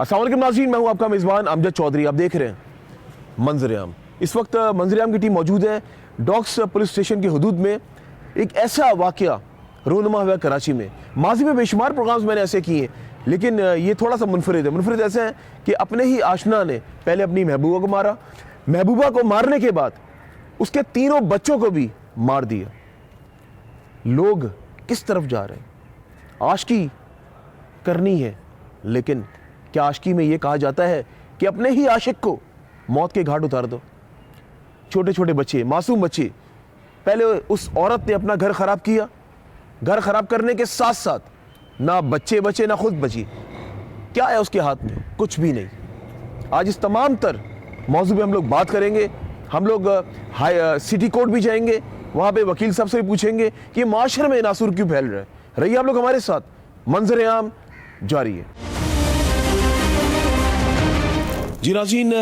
अस्सलाम वालेकुम नाज़रीन, मैं हूं आपका मेज़बान अमजद चौधरी। आप देख रहे हैं मंजर-ए-आम। इस वक्त मंजर-ए-आम की टीम मौजूद है डॉक्स पुलिस स्टेशन की हदूद में। एक ऐसा वाक़या रोनुमा हुआ कराची में। माजी में बेशुमार प्रोग्राम्स मैंने ऐसे किए, लेकिन ये थोड़ा सा मुनफरिद है। मुनफरिद ऐसे है कि अपने ही आशना ने पहले अपनी महबूबा को मारा, महबूबा को मारने के बाद उसके तीनों बच्चों को भी मार दिया। लोग किस तरफ जा रहे हैं? आशिकी करनी है, लेकिन क्या आशिकी में यह कहा जाता है कि अपने ही आशिक को मौत के घाट उतार दो? छोटे छोटे बच्चे, मासूम बच्चे, पहले उस औरत ने अपना घर खराब किया, घर खराब करने के साथ साथ ना बच्चे बचे ना खुद बची। क्या है उसके हाथ में? कुछ भी नहीं। आज इस तमाम तर मौजू पे हम लोग बात करेंगे। हम लोग सिटी कोर्ट भी जाएंगे, वहाँ पे वकील साहब से भी पूछेंगे कि माशरे में नासूर क्यों फैल रहा है। रहिए आप लोग हमारे साथ, मंजर-ए-आम जारी है। जी नाज़रीन,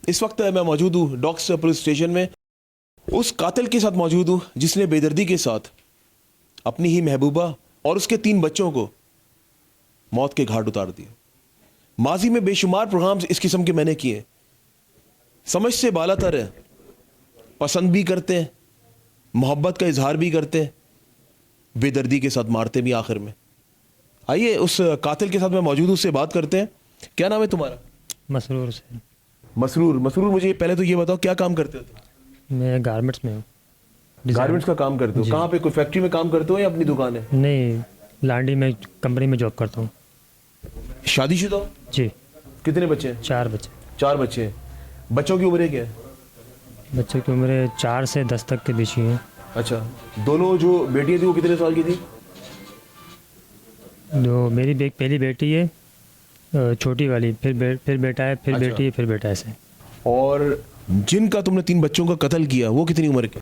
इस वक्त मैं मौजूद हूँ डॉक्स पुलिस स्टेशन में। उस कातिल के साथ मौजूद हूँ जिसने बेदर्दी के साथ अपनी ही महबूबा और उसके 3 बच्चों को मौत के घाट उतार दिया। माजी में बेशुमार प्रोग्राम्स इस किस्म के मैंने किए। समझ से बालातर है, पसंद भी करते हैं, मोहब्बत का इजहार भी करते हैं, बेदर्दी के साथ मारते भी आखिर में। आइए उस कातिल के साथ मैं मौजूद हूँ, उससे बात करते हैं। क्या नाम है तुम्हारा? मसरूर से। मसरूर, मुझे पहले तो ये बताओ क्या काम करते हो तुम? मैं गारमेंट्स में हूँ। गारमेंट्स का काम करते हो? कहाँ पे, कोई फैक्ट्री में काम करते हो या अपनी दुकान है? नहीं, लांडी में कंपनी में जॉब करता हूँ। शादीशुदा हो? जी। कितने बच्चे हैं? 4 बच्चे। 4 बच्चे हैं। बच्चों की उम्र क्या है? बच्चों की उम्र 4 से 10 तक के बीच ही है। अच्छा, दोनों जो बेटियाँ थी वो कितने साल की थी? जो मेरी पहली बेटी है छोटी वाली, फिर बेटा है, फिर अच्छा। बेटी है, फिर बेटा ऐसे। और जिनका तुमने 3 बच्चों का कत्ल किया वो कितनी उम्र के?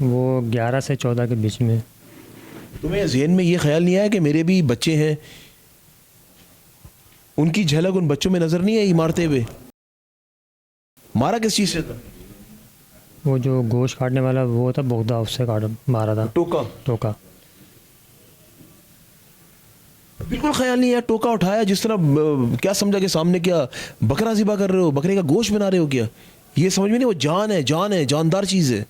वो 11 से 14 के बीच में। तुम्हें ज़हन में ये ख्याल नहीं आया कि मेरे भी बच्चे हैं, उनकी झलक उन बच्चों में नजर नहीं आई मारते हुए? मारा किस चीज़ से था? वो जो गोश्त काटने वाला वो था, बोगदा, उससे मारा था। टोका। बिल्कुल ख्याल नहीं है। टोका उठाया जिस तरह, क्या समझा कि सामने क्या बकरा ज़िबा कर रहे हो, बकरे का गोश्त बना रहे हो क्या? ये समझ में नहीं। वो जान है, जानदार चीज़ है।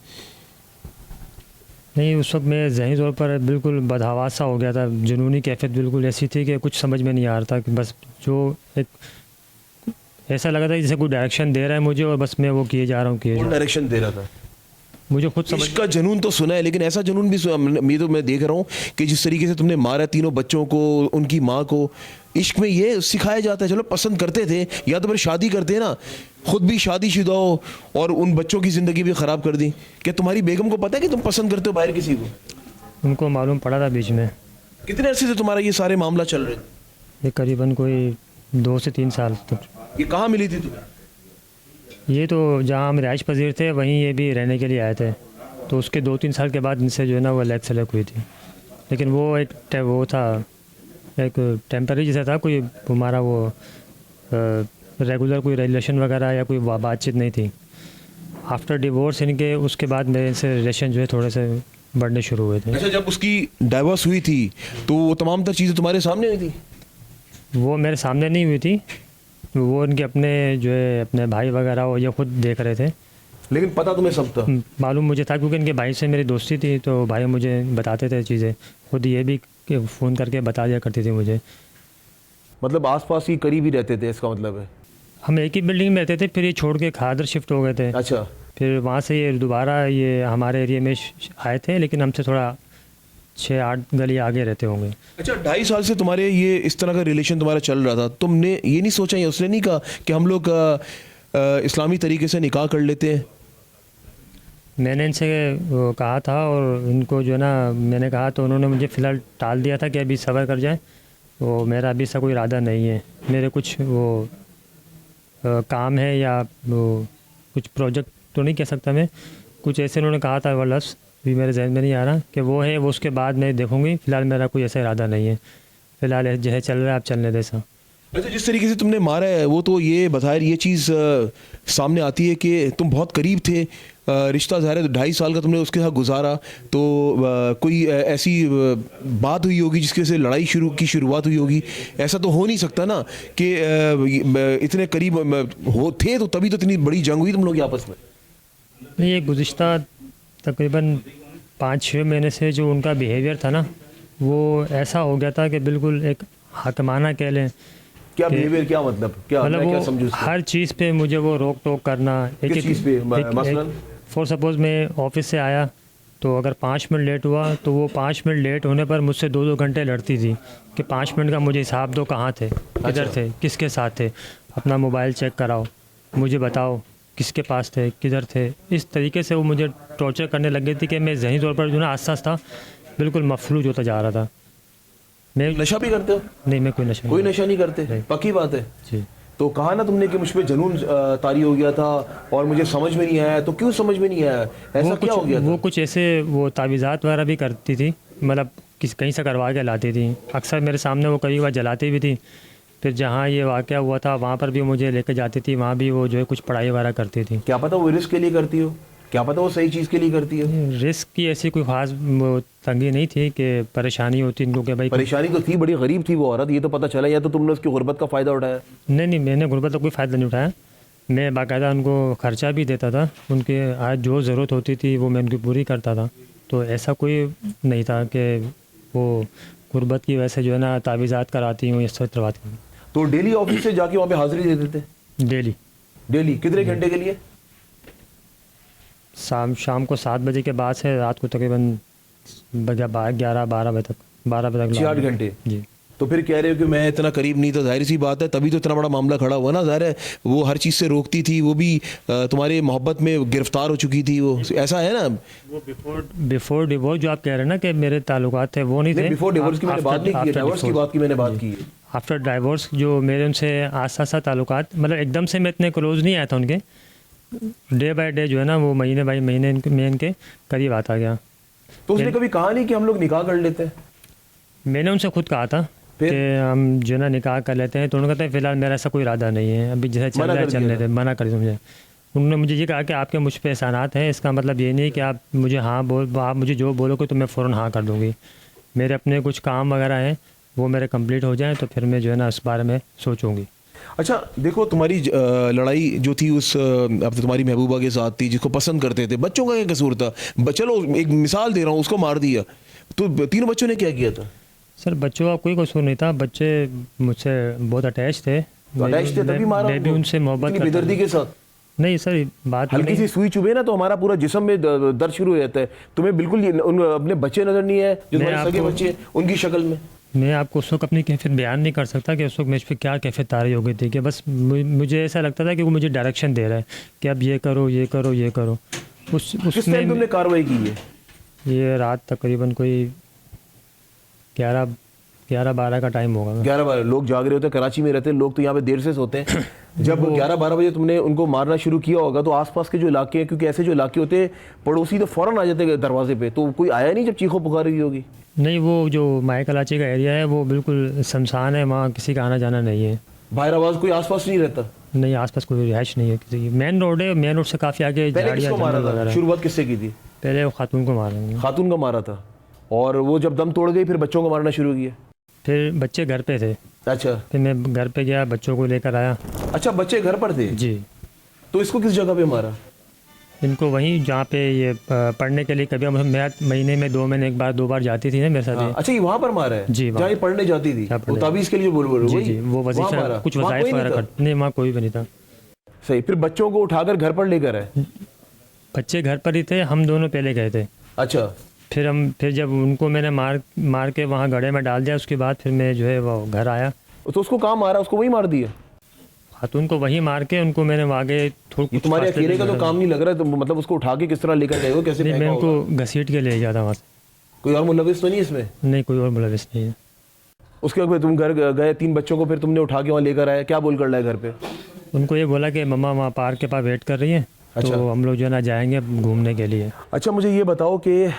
नहीं, उस वक्त मैं ज़हनी तौर पर बिल्कुल बदहवास सा हो गया था। जुनूनी कैफियत बिल्कुल ऐसी थी कि कुछ समझ में नहीं आ रहा था कि बस जो एक ऐसा लगा था जैसे कोई डायरेक्शन दे रहा है मुझे और बस मैं वो किए जा रहा हूँ। कौन डायरेक्शन दे रहा था? मुझे खुद समझ इश्क का जुनून तो सुना है, लेकिन ऐसा जुनून भी मैं देख रहा हूँ कि जिस तरीके से तुमने मारा तीनों बच्चों को, उनकी माँ को, इश्क में ये सिखाया जाता है। चलो पसंद करते थे या तो फिर शादी करते ना, खुद भी शादीशुदा हो और उन बच्चों की ज़िंदगी भी ख़राब कर दी। क्या तुम्हारी बेगम को पता है कि तुम पसंद करते हो बाहर किसी को? उनको मालूम पड़ा था बीच में। कितने अरसे से तुम्हारा ये सारे मामला चल रहे? ये करीबन कोई 2 से 3 साल तक। ये कहाँ मिली थी तुम्हें? ये तो जहाँ हम रिहाइश पजीर थे वहीं ये भी रहने के लिए आए थे। तो उसके 2-3 साल के बाद इनसे जो है ना वो अलग सेलेक्ट हुई थी। लेकिन वो वो था एक टेम्पररी जैसा था, कोई हमारा वो रेगुलर कोई रिलेशन वगैरह या कोई बातचीत नहीं थी। आफ्टर डिवोर्स इनके, उसके बाद मेरे इनसे रिलेशन जो है थोड़े से बढ़ने शुरू हुए थे। अच्छा, जब उसकी डाइवोर्स हुई थी तो वो तमाम तर चीज़ें तुम्हारे सामने हुई थी? वो मेरे सामने नहीं हुई थी, वो इनके अपने जो है अपने भाई वगैरह वो ये खुद देख रहे थे। लेकिन पता तुम्हें सब था? मालूम मुझे था क्योंकि इनके भाई से मेरी दोस्ती थी, तो भाई मुझे बताते थे चीज़ें। खुद ये भी फ़ोन करके बता दिया करती थी मुझे। मतलब आसपास ही करीब ही रहते थे, इसका मतलब है? हम एक ही बिल्डिंग में रहते थे, फिर ये छोड़ के खादर शिफ्ट हो गए थे। अच्छा। फिर वहाँ से ये दोबारा ये हमारे एरिया में आए थे, लेकिन हमसे थोड़ा 6-8 गली आगे रहते होंगे। अच्छा, 2.5 साल से तुम्हारे ये इस तरह का रिलेशन तुम्हारा चल रहा था। तुमने ये नहीं सोचा या उसने नहीं कहा कि हम लोग इस्लामी तरीके से निकाह कर लेते हैं? मैंने इनसे कहा था और इनको जो है ना मैंने कहा तो उन्होंने मुझे फ़िलहाल टाल दिया था कि अभी सब्र कर जाए। तो मेरा अभी ऐसा कोई इरादा नहीं है। मेरे कुछ वो काम है या वो कुछ प्रोजेक्ट तो नहीं कह सकता मैं, कुछ ऐसे उन्होंने कहा था, वो लफ्ज़ भी मेरे जहन में नहीं आ रहा कि वो है, वो उसके बाद मैं देखूँगी। फ़िलहाल मेरा कोई ऐसा इरादा नहीं है। फ़िलहाल जो है चल रहा है, आप चलने दे सा। अच्छा, जिस तरीके से तुमने मारा है वो तो ये बताया, ये चीज़ सामने आती है कि तुम बहुत करीब थे, रिश्ता ज़ाहिर है 2.5 साल का तुमने उसके साथ गुजारा, तो कोई ऐसी बात हुई होगी जिसके से लड़ाई शुरुआत हुई होगी। ऐसा तो हो नहीं सकता ना कि इतने करीब हो थे तो तभी तो इतनी बड़ी जंग हुई तुम लोग के आपस में। नहीं, ये गुज़िश्ता तकरीबन 5-6 महीने से जो उनका बिहेवियर था ना, वो ऐसा हो गया था कि बिल्कुल एक हाकिमाना कह लें। क्या बिहेवियर, क्या मतलब, क्या मतलब मैं क्या वो समझूं इसको? हर चीज़ पे मुझे वो रोक टोक करना। किस चीज़ पे मसलन? फॉर सपोज़ मैं ऑफिस से आया तो अगर 5 मिनट लेट हुआ तो वो 5 मिनट लेट होने पर मुझसे 2-2 घंटे लड़ती थी कि 5 मिनट का मुझे हिसाब दो, कहाँ थे, किधर थे, किसके साथ थे, अपना मोबाइल चेक कराओ, मुझे बताओ किसके पास थे, किधर थे। इस तरीके से वो मुझे टॉर्चर करने लग गई थी कि मैं ज़हनी तौर पर जो ना आस्ता आस्ता बिल्कुल मफलूज होता जा रहा था। मैं नशा भी करते हो? नहीं, मैं कोई नशा नहीं करते, पक्की बात है। जी। तो कहा ना तुमने कि मुझ पे जुनून तारी हो गया था और मुझे समझ में नहीं आया, तो क्यों समझ में नहीं आया, ऐसा क्या हो गया था? वो कुछ ऐसे वो तावीज़ात वगैरह भी करती थी, मतलब कहीं से करवा के लाती थी। अक्सर मेरे सामने वो कई बार जलाती भी थी। फिर जहाँ ये वाक़या हुआ था वहाँ पर भी मुझे लेके जाती थी, वहाँ भी वो जो है कुछ पढ़ाई वगैरह करती थी। क्या पता वो रिस्क के लिए करती हो, क्या पता वो सही चीज़ के लिए करती है। रिस्क की ऐसी कोई ख़ास तंगी नहीं थी कि परेशानी होती इनको कि भाई। परेशानी तो थी, बड़ी गरीब थी वो औरत, ये तो पता चला, या तो तुमने उसकी गुर्बत का फ़ायदा उठाया? नहीं, मैंने गुर्बत का कोई फ़ायदा नहीं उठाया। मैं बाकायदा उनको ख़र्चा भी देता था, उनके आज जो ज़रूरत होती थी वो मैं उनकी पूरी करता था। तो ऐसा कोई नहीं था कि वो गुर्बत की वजह से जो है ना तावीज़ात कराती हूँ, इस तरह करवाती हूँ। तो डेली ऑफिस से जाके वहाँ पे हाजिरी दे देते? डेली कितने घंटे के लिए? शाम को 7 बजे के बाद से रात को तकरीबन 11-12 बजे तक 6-8 घंटे? जी। तो फिर कह रहे हो कि मैं इतना करीब नहीं था, जाहिर सी बात है तभी तो इतना बड़ा मामला खड़ा हुआ ना। जाहिर है वो हर चीज़ से रोकती थी, वो भी तुम्हारे मोहब्बत में गिरफ्तार हो चुकी थी वो, ऐसा है ना? वो बिफोर डिवोर्स जो आप कह रहे हैं ना कि मेरे ताल्लुकात थे, वो नहीं थे। बिफोर डिवोर्स की मैंने बात नहीं की, डिवोर्स की बात की मैंने बात की है। आफ्टर डाइवोर्स जो मेरे उनसे आस्ता आस्ता ताल्लुकात, मतलब एकदम से मैं इतने क्लोज नहीं आया था उनके, डे बाय डे जो है ना वो महीने बाई महीने में इनके करीब आता गया। तो उसने कभी कहा नहीं कि हम लोग निकाह कर लेते हैं? मैंने उनसे खुद कहा था कि हम जो ना निकाह कर लेते हैं, तो उन्होंने कहते हैं फ़िलहाल मेरा ऐसा कोई इरादा नहीं है, अभी जैसे चल रहा है चल लेते हैं। मना कर दिया मुझे। उन्होंने मुझे ये कहा कि आपके मुझ पे एहसानात हैं, इसका मतलब ये नहीं कि आप मुझे आप मुझे जो बोलोगे तो मैं फ़ौरन हाँ कर दूँगी। मेरे अपने कुछ काम वगैरह हैं वो मेरे कंप्लीट हो जाएं तो फिर मैं जो है ना इस बारे में सोचूंगी। अच्छा देखो, तुम्हारी लड़ाई जो थी उस अब तो तुम्हारी महबूबा के साथ थी जिसको पसंद करते थे, बच्चों का क्या कसूर था? चलो एक मिसाल दे रहा हूँ, उसको मार दिया तो तीनों बच्चों ने क्या किया था? सर बच्चों का कोई कसूर नहीं था, बच्चे मुझसे बहुत अटैच थे। तभी मारा? मैं भी उनसे मोहब्बत करता बेदर्दी के साथ? नहीं सर, बात हल्की सी सुई चुभे ना तो हमारा पूरा जिस्म में दर्द शुरू हो जाता है। तुम्हें बिल्कुल अपने बच्चे नजर नहीं है जो तुम्हारे सगे बच्चे उनकी शक्ल में? मैं आपको उस वक्त अपनी कैफियत बयान नहीं कर सकता कि उस वक्त मुझ पर क्या कैफियत तारी हो गई थी, कि बस मुझे ऐसा लगता था कि वो मुझे डायरेक्शन दे रहा है कि अब ये करो ये करो ये करो। किस टाइम तुमने कार्रवाई की है? ये रात तकरीबन कोई 11-12 का टाइम होगा। 11-12 लोग जाग रहे होते हैं, कराची में रहते हैं लोग तो यहाँ पे देर से सोते हैं। जब 11-12 बजे तुमने उनको मारना शुरू किया होगा तो आसपास के जो इलाके हैं, क्योंकि ऐसे जो इलाके होते हैं पड़ोसी तो फ़ौरन आ जाते हैं दरवाजे पे, तो कोई आया नहीं जब चीखों पुकार रही होगी? नहीं, वो जो माय कराची का एरिया है वो बिल्कुल शमशान है, वहाँ किसी का आना जाना नहीं है। बाहर आवाज़ कोई आसपास नहीं रहता? नहीं, आसपास कोई रिहाइश नहीं है किसी की। मेन रोड है, मेन रोड से काफ़ी आगे झाड़ियाँ वगैरह। शुरुआत किससे की थी? पहले वो खातून को मारा। खातून का मारा था, और वो जब दम तोड़ गई फिर बच्चों को मारना शुरू किया? फिर बच्चे घर पे थे। अच्छा, फिर मैं घर पे गया, बच्चों को लेकर आया। अच्छा, बच्चे घर पर थे? जी। तो इसको किस जगह पे मारा? इनको वहीं जहाँ पे ये पढ़ने के लिए कभी मैं महीने में 2 महीने एक बार 2 बार जाती थी ना मेरे साथ। हाँ, अच्छा, ये वहाँ पर मारा है? जी, जहाँ ये पढ़ने जाती थी, वो ताबीज़ के लिए बोल जी जी, वो वजीफा कुछ वज़ाइफ वगैरह करते। नहीं, वहाँ कोई भी नहीं था। सही। फिर बच्चों को उठाकर घर पर लेकर आए? बच्चे घर पर ही थे, हम दोनों पहले गए थे। अच्छा। फिर जब उनको मैंने मार के वहाँ गड्ढे में डाल दिया, उसके बाद फिर मैं जो है वो घर आया। तो उसको कहाँ मारा? उसको वहीं मार दिया? खातून को वहीं मार के उनको मैंने आगे ये तुम्हारे अकेले का तो काम नहीं लग रहा है, तो मतलब उसको उठा के किस तरह लेकर गए हो, कैसे? नहीं, मैं उनको घसीट के ले गया था वहाँ से। कोई और मुलविस तो नहीं इसमें? नहीं, कोई और मुलविस नहीं है। उसके बाद तुम घर गए, 3 बच्चों को फिर तुमने उठा के वहाँ लेकर आए, क्या बोल कर लाए घर पे? उनको ये बोला कि मम्मा वहाँ पार्क के पास वेट कर रही है। अच्छा। तो हम लोग जो है ना जाएंगे घूमने के लिए। अच्छा, मुझे ये बताओ कि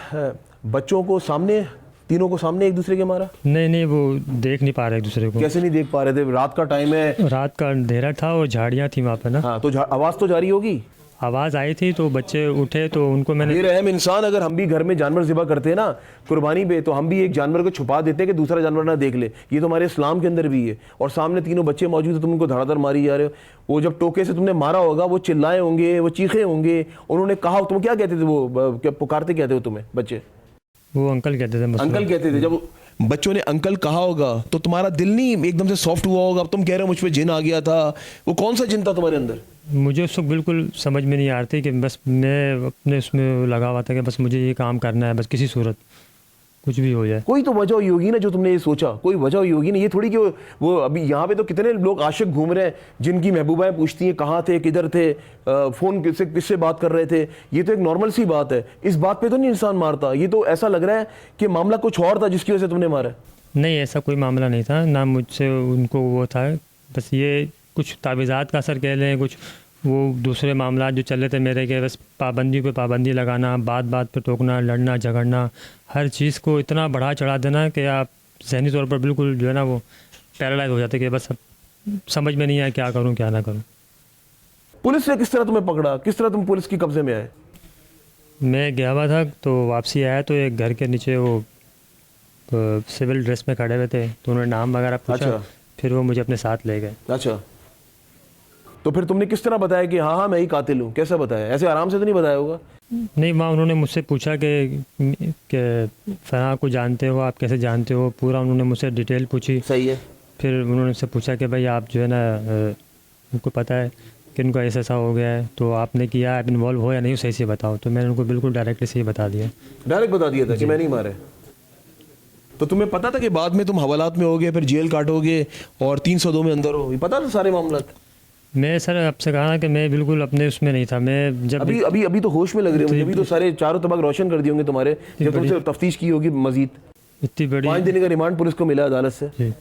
बच्चों को सामने तीनों को सामने एक दूसरे के मारा? नहीं नहीं, वो देख नहीं पा रहे एक दूसरे को। कैसे नहीं देख पा रहे थे? रात का टाइम है। रात का अंधेरा था और झाड़ियाँ थी वहाँ पे ना। हाँ, तो आवाज़ तो जारी होगी। आवाज़ आई थी तो बच्चे उठे तो उनको मैंने। ये रहम इंसान, अगर हम भी घर में जानवर ज़िबा करते हैं ना कुर्बानी पे, तो हम भी एक जानवर को छुपा देते हैं कि दूसरा जानवर ना देख ले। ये तो हमारे इस्लाम के अंदर भी है। और सामने तीनों बच्चे मौजूद है, तुम उनको धड़ाधड़ मारी जा रहे हो। वो जब टोके से तुमने मारा होगा, वो चिल्लाए होंगे, वो चीखे होंगे, उन्होंने कहा, तुम क्या कहते थे? वो क्या पुकारते कहते हो तुम्हें बच्चे? वो अंकल कहते थे। अंकल कहते थे। जब बच्चों ने अंकल कहा होगा तो तुम्हारा दिल नहीं एकदम से सॉफ्ट हुआ होगा? अब तुम कह रहे हो मुझ पे जिन आ गया था। वो कौन सा जिन था तुम्हारे अंदर? मुझे उस वक्त बिल्कुल समझ में नहीं आ रही थी कि बस मैं अपने उसमें लगा हुआ था कि बस मुझे ये काम करना है, बस किसी सूरत कुछ भी हो जाए। कोई तो वजह हुई होगी ना जो तुमने ये सोचा, कोई वजह हुई होगी ना। ये थोड़ी कि वो अभी यहाँ पे तो कितने लोग आशिक घूम रहे हैं जिनकी महबूबाएं पूछती हैं कहाँ थे, किधर थे, फ़ोन किससे बात कर रहे थे। ये तो एक नॉर्मल सी बात है। इस बात पे तो नहीं इंसान मारता। ये तो ऐसा लग रहा है कि मामला कुछ और था जिसकी वजह से तुमने मारा। नहीं, ऐसा कोई मामला नहीं था ना, मुझसे उनको वो था। बस ये कुछ तावीज़ात का असर कह लें, कुछ वो दूसरे मामला जो चल रहे थे मेरे के, बस पाबंदी पे पाबंदी लगाना, बात बात पे टोकना, लड़ना झगड़ना, हर चीज़ को इतना बढ़ा चढ़ा देना कि आप ज़हनी तौर पर बिल्कुल जो है ना वो पैरालाइज हो जाते कि बस अब समझ में नहीं आया क्या करूं क्या ना करूं। पुलिस ने किस तरह तुम्हें पकड़ा? किस तरह तुम पुलिस की कब्जे में आए? मैं गया हुआ था तो वापसी आया तो एक घर के नीचे वो सिविल ड्रेस में खड़े हुए थे, तो उन्होंने नाम वगैरह पूछा। अच्छा। फिर वो मुझे अपने साथ ले गए। अच्छा, तो फिर तुमने किस तरह बताया कि हाँ हाँ मैं ही कातिल हूँ? कैसा बताया? ऐसे आराम से तो नहीं बताया होगा। नहीं, वहाँ उन्होंने मुझसे पूछा कि फलां को जानते हो, आप कैसे जानते हो, पूरा उन्होंने मुझसे डिटेल पूछी। सही है। फिर उन्होंने मुझसे पूछा कि भाई आप जो है ना उनको पता है कि उनको ऐसा हो गया है, तो आपने किया, आप इन्वॉल्व हो या नहीं, सही से बताओ। तो मैंने उनको बिल्कुल डायरेक्टली सही बता दिया। डायरेक्ट बता दिया था कि मैं नहीं मारे? तो तुम्हें पता था कि बाद में तुम हवालात में होगे, फिर जेल काटोगे और 302 में अंदर हो? पता था सारे मामला? मैं सर आपसे कहा कि मैं बिल्कुल अपने उसमें नहीं था। मैं जब अभी तो होश में लग रहे हो। अभी तो सारे चारों तबक रोशन कर दिए होंगे तुम्हारे, जब तुमसे तफ्तीश की होगी मजीद। इतनी बड़ी 5 दिन का रिमांड पुलिस को मिला अदालत से। जी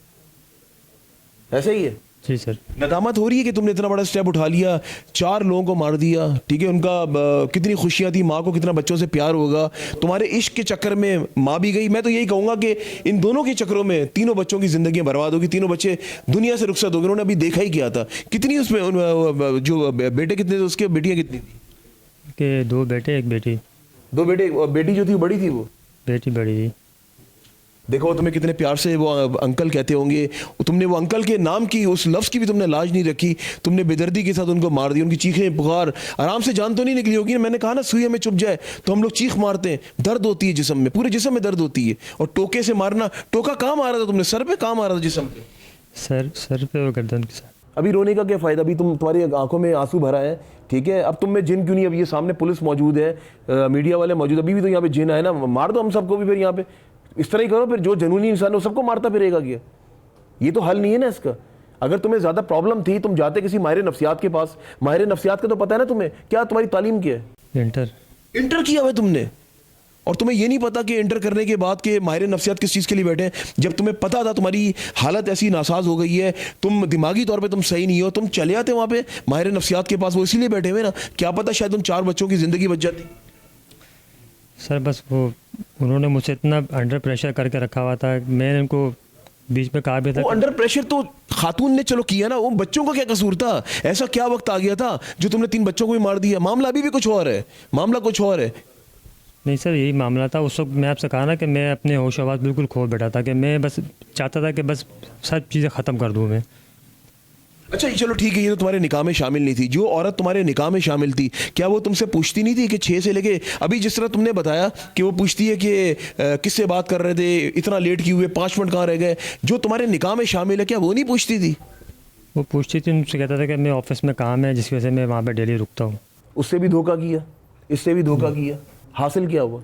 ऐसे ही है। जी सर। नदामत हो रही है कि तुमने इतना बड़ा स्टेप उठा लिया, 4 लोगों को मार दिया, ठीक है? उनका कितनी खुशियां थी, माँ को कितना बच्चों से प्यार होगा। तुम्हारे इश्क के चक्कर में माँ भी गई। मैं तो यही कहूँगा कि इन दोनों के चक्करों में तीनों बच्चों की ज़िंदगी बर्बाद होगी। तीनों बच्चे दुनिया से रुखसत हो गए। उन्होंने अभी देखा ही किया था। कितनी उसमें जो बेटे कितने थे उसके, बेटियाँ कितनी थी? के 2 बेटे 1 बेटी। 2 बेटे, और बेटी जो थी बड़ी थी? वो बेटी बड़ी थी। देखो तुम्हें कितने प्यार से वो अंकल कहते होंगे। तुमने वो अंकल के नाम की, उस लफ्ज़ की भी तुमने लाज नहीं रखी। तुमने बेदर्दी के साथ उनको मार दिया। उनकी चीखें पुकार आराम से जान तो नहीं निकली होगी। मैंने कहा ना, सुई हमें चुभ जाए तो हम लोग चीख मारते हैं। दर्द होती है जिस्म में, पूरे जिस्म में दर्द होती है। और टोके से मारना, टोका कहाँ मारा था तुमने? सर पे? कहाँ मारा था जिस्म पे? सर पे और गर्दन के साथ। अभी रोने का क्या फ़ायदा? अभी तुम्हारी आंखों में आंसू भरा है, ठीक है? अब तुम में जिन क्यों नहीं? अब ये सामने पुलिस मौजूद है, मीडिया वाले मौजूद, अभी भी तो यहाँ पे जिन है ना, मार दो हम सबको भी। फिर यहाँ पे इस तरह ही करो, फिर जो जनूनी इंसान है सबको मारता फिरेगा क्या? ये तो हल नहीं है ना इसका। अगर तुम्हें ज़्यादा प्रॉब्लम थी, तुम जाते किसी माहिर नफ्सियात के पास। माहिर नफ्सियात का तो पता है ना तुम्हें, क्या तुम्हारी तालीम क्या है? इंटर किया हुआ तुमने, और तुम्हें ये नहीं पता कि इंटर करने के बाद के माहिर नफ्सियात किस चीज़ के लिए बैठे हैं। जब तुम्हें पता था तुम्हारी हालत ऐसी नासाज हो गई है, तुम दिमागी तौर पे तुम सही नहीं हो, तुम चले आते वहाँ पे माहिर नफ्सियात के पास। वो इसीलिए बैठे हुए ना, क्या पता शायद उन 4 बच्चों की ज़िंदगी बच जाती। सर बस वो उन्होंने मुझे इतना अंडर प्रेशर करके रखा हुआ था। मैंने उनको बीच में कहा भी था। वो अंडर प्रेशर तो खातून ने चलो किया ना, वो बच्चों का क्या कसूर था? ऐसा क्या वक्त आ गया था जो तुमने 3 बच्चों को भी मार दिया? मामला अभी भी कुछ और है, मामला कुछ और है। नहीं सर, यही मामला था उस वक्त। मैं आपसे कहा ना कि मैं अपने होश आवाज़ बिल्कुल खो बैठा था, कि मैं बस चाहता था कि बस सब चीज़ें ख़त्म कर दूँ मैं। अच्छा चलो ठीक है, ये तो तुम्हारे निकाह में शामिल नहीं थी। जो औरत तुम्हारे निकाह में शामिल थी, क्या वो तुमसे पूछती नहीं थी कि 6 से लेके अभी जिस तरह तुमने बताया कि वो पूछती है कि किससे बात कर रहे थे, इतना लेट क्यों हुए, 5 मिनट कहाँ रह गए? जो तुम्हारे निकाह में शामिल है, क्या वो नहीं पूछती थी? वो पूछती थी, उनसे कहता था कि मैं ऑफिस में काम है जिसकी वजह से मैं वहाँ पर डेली रुकता हूँ। उससे भी धोखा किया, इससे भी धोखा किया, हासिल क्या हुआ?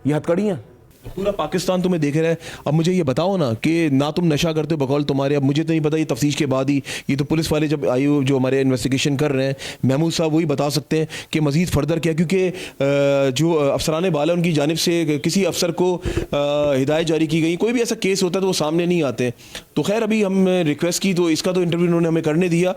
ये हथकड़ियाँ पूरा पाकिस्तान तुम्हें देख रहा है। अब मुझे ये बताओ ना कि ना तुम नशा करते हो बकौल तुम्हारे, अब मुझे तो नहीं पता, ये तफ्तीश के बाद ही, ये तो पुलिस वाले जब आई जो हमारे इन्वेस्टिगेशन कर रहे हैं, महमूद साहब वही बता सकते हैं कि मज़ीद फर्दर क्या, क्योंकि जो अफसरान बाला उनकी जानिब से किसी अफसर को हिदायत जारी की गई, कोई भी ऐसा केस होता है तो वो सामने नहीं आते। तो खैर अभी हम रिक्वेस्ट की तो इसका तो इंटरव्यू उन्होंने हमें करने दिया।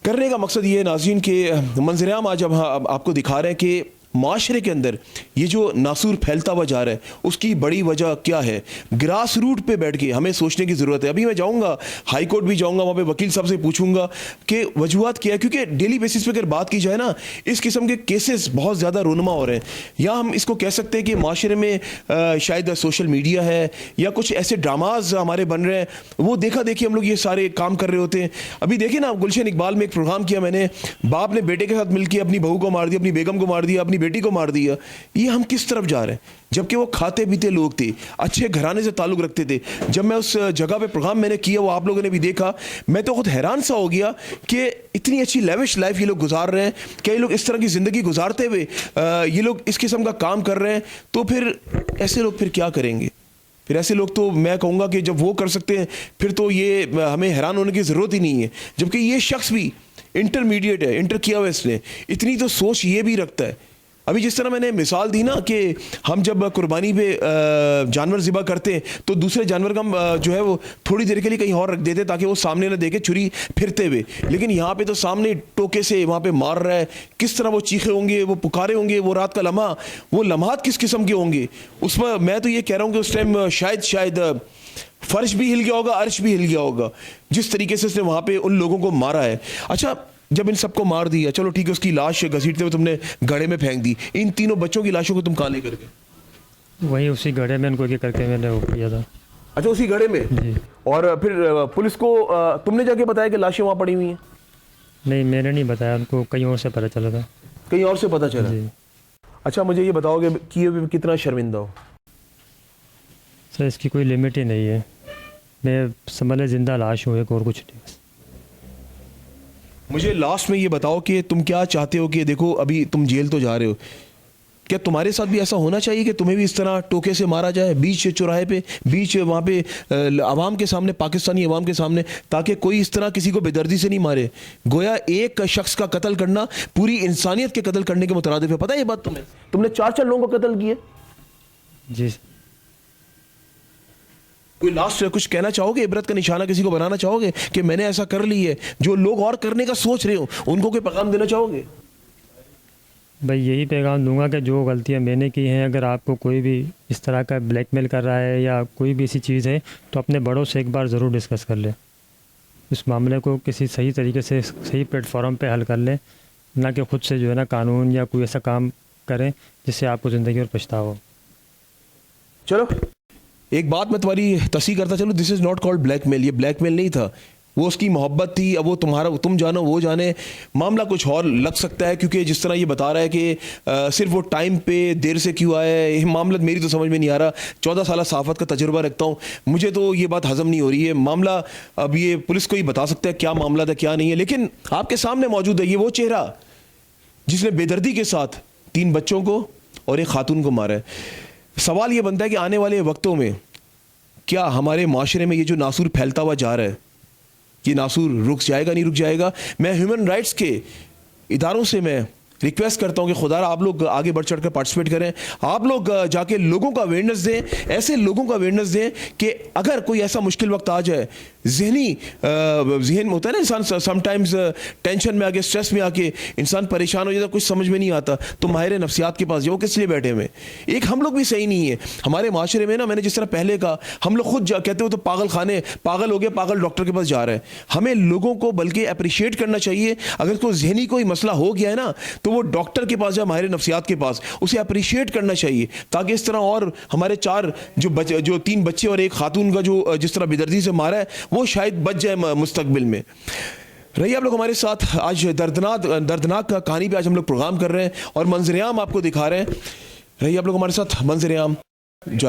करने का मकसद ये है नाज़रीन के मंज़र-ए-आम आज अब आपको दिखा रहे हैं कि माशरे के अंदर ये जो नासूर फैलता हुआ जा रहा है उसकी बड़ी वजह क्या है, ग्रास रूट पे बैठ के हमें सोचने की ज़रूरत है। अभी मैं जाऊँगा हाई कोर्ट भी जाऊँगा, वहाँ पे वकील साहब से पूछूंगा कि वजूहत क्या है, क्योंकि डेली बेसिस पे अगर बात की जाए ना इस किस्म के केसेस बहुत ज़्यादा रोनुमा हो रहे हैं। या हम इसको कह सकते हैं कि माशरे में शायद सोशल मीडिया है या कुछ ऐसे ड्रामाज हमारे बन रहे हैं, वो देखा देखी हम लोग ये सारे काम कर रहे होते हैं। अभी देखिए ना, गुलशन इकबाल में एक प्रोग्राम किया मैंने, बाप ने बेटे के साथ मिलकर अपनी बहू को मार दिया, अपनी बेगम को मार दिया, अपनी बेटी को मार दिया। ये हम किस तरफ जा रहे हैं, जबकि वो खाते पीते लोग थे, अच्छे घराने से ताल्लुक़ रखते थे। जब मैं उस जगह पे प्रोग्राम मैंने किया, वो आप लोगों ने भी देखा, मैं तो खुद हैरान सा हो गया कि इतनी अच्छी लेविश लाइफ ये लोग गुजार रहे हैं, क्या ये लोग इस तरह की ज़िंदगी गुजारते हुए ये लोग इस किस्म का काम कर रहे हैं, तो फिर ऐसे लोग फिर क्या करेंगे? फिर ऐसे लोग तो मैं कहूँगा कि जब वो कर सकते हैं फिर तो ये हमें हैरान होने की ज़रूरत ही नहीं है। जबकि ये शख्स भी इंटरमीडिएट है, इंटर किया हुआ है इसने, इतनी तो सोच ये भी रखता है। अभी जिस तरह मैंने मिसाल दी ना कि हम जब कुर्बानी पे जानवर ज़िबा करते हैं तो दूसरे जानवर का हम जो है वो थोड़ी देर के लिए कहीं और रख देते ताकि वो सामने ना देखे छुरी फिरते हुए, लेकिन यहाँ पे तो सामने टोके से वहाँ पे मार रहा है। किस तरह वो चीखे होंगे, वो पुकारे होंगे, वो रात का लम्हा, वो लम्हात किस किस्म के होंगे उसमें। मैं तो ये कह रहा हूँ कि उस टाइम शायद फर्श भी हिल गया होगा, अर्श भी हिल गया होगा, जिस तरीके से उसने वहाँ पे उन लोगों को मारा है। अच्छा, जब इन सबको मार दिया, चलो ठीक है, उसकी लाश घसीटते हुए तुमने गड्ढे में फेंक दी, इन तीनों बच्चों की लाशों को तुम कहाँ लेकर गए? वहीं उसी गड्ढे में उनको एक करके मैंने वो किया था। अच्छा, उसी गड्ढे में? जी। और फिर पुलिस को तुमने जाके बताया कि लाशें वहाँ पड़ी हुई हैं? नहीं, मैंने नहीं बताया, उनको कहीं और से पता चला था। कहीं और से पता चला? जी। अच्छा, मुझे ये बताओगे कि ये कितना शर्मिंदा हो? सर, इसकी कोई लिमिट ही नहीं है। मैं समझ ज़िंदा लाश हूँ, एक और कुछ नहीं। मुझे लास्ट में ये बताओ कि तुम क्या चाहते हो कि देखो अभी तुम जेल तो जा रहे हो, क्या तुम्हारे साथ भी ऐसा होना चाहिए कि तुम्हें भी इस तरह टोके से मारा जाए बीच चौराहे पे, बीच वहाँ पे आवाम के सामने, पाकिस्तानी आवाम के सामने, ताकि कोई इस तरह किसी को बेदर्दी से नहीं मारे? गोया एक शख्स का कत्ल करना पूरी इंसानियत के कत्ल करने के मुतरादिफ है। पता है ये बात तुम्हें? तुमने 4 लोगों को कत्ल किए। जी। कोई लास्ट कुछ कहना चाहोगे, इबरत का निशाना किसी को बनाना चाहोगे कि मैंने ऐसा कर ली है, जो लोग और करने का सोच रहे हो उनको कोई पैगाम देना चाहोगे? भाई यही पैगाम दूंगा कि जो गलतियां मैंने की हैं, अगर आपको कोई भी इस तरह का ब्लैकमेल कर रहा है या कोई भी ऐसी चीज़ है तो अपने बड़ों से एक बार ज़रूर डिस्कस कर ले। इस मामले को किसी सही तरीके से सही प्लेटफॉर्म पे हल कर ले, ना कि ख़ुद से जो है ना कानून या कोई ऐसा काम करें जिससे आपको ज़िंदगी और पछतावा हो। चलो एक बात मैं तुम्हारी तस्दीक करता चलो, this is not called blackmail. ये ब्लैकमेल नहीं था, वो उसकी मोहब्बत थी। अब वो तुम्हारा, तुम जानो वो जाने, मामला कुछ और लग सकता है, क्योंकि जिस तरह ये बता रहा है कि सिर्फ वो टाइम पे देर से क्यों आया है, ये मामला मेरी तो समझ में नहीं आ रहा। 14 साल सहाफ़त का तजुर्बा रखता हूँ, मुझे तो ये बात हज़म नहीं हो रही है। मामला अब ये पुलिस को ही बता सकता है क्या मामला था क्या नहीं है, लेकिन आपके सामने मौजूद है ये वो चेहरा जिसने बेदर्दी के साथ 3 बच्चों को और एक खातून को मारा है। सवाल ये बनता है कि आने वाले वक्तों में क्या हमारे माशरे में ये जो नासूर फैलता हुआ जा रहा है, ये नासूर रुक जाएगा नहीं रुक जाएगा? मैं ह्यूमन राइट्स के इदारों से मैं रिक्वेस्ट करता हूँ कि खुदा आप लोग आगे बढ़ चढ़ कर पार्टिसिपेट करें, आप लोग जाके लोगों का अवेयरनेस दें, ऐसे लोगों का अवेयरनेस दें कि अगर कोई ऐसा मुश्किल वक्त आ जाए, जहन में होता है ना इंसान समटाइम्स टेंशन में आके, स्ट्रेस में आके इंसान परेशान हो जाता, कुछ समझ में नहीं आता, तो माहिर नफ्सियात के पास जाओ। किस लिए बैठे हुए? एक हम लोग भी सही नहीं है हमारे माशरे में ना। मैंने जिस तरह पहले कहा, हम लोग खुद कहते हो तो पागल खाने, पागल हो गया, पागल डॉक्टर के पास जा रहे हैं। हमें लोगों को बल्कि अप्रिशिएट करना चाहिए। अगर कोई जहनी कोई मसला हो गया है ना तो वो डॉक्टर के पास जाए, माहिर नफ्सियात के पास, उसे अप्रिशिएट करना चाहिए, ताकि इस तरह और हमारे 4 जो 3 बच्चे और एक खातून का जो जिस तरह बेदर्दी से मारा है वो शायद बच जाए मुस्तकबिल में। रहिए आप लोग हमारे साथ, आज दर्दनाक कहानी पे आज हम लोग प्रोग्राम कर रहे हैं और मंजर-ए-आम आपको दिखा रहे हैं। रहिए आप लोग हमारे साथ, मंजर-ए-आम जारी।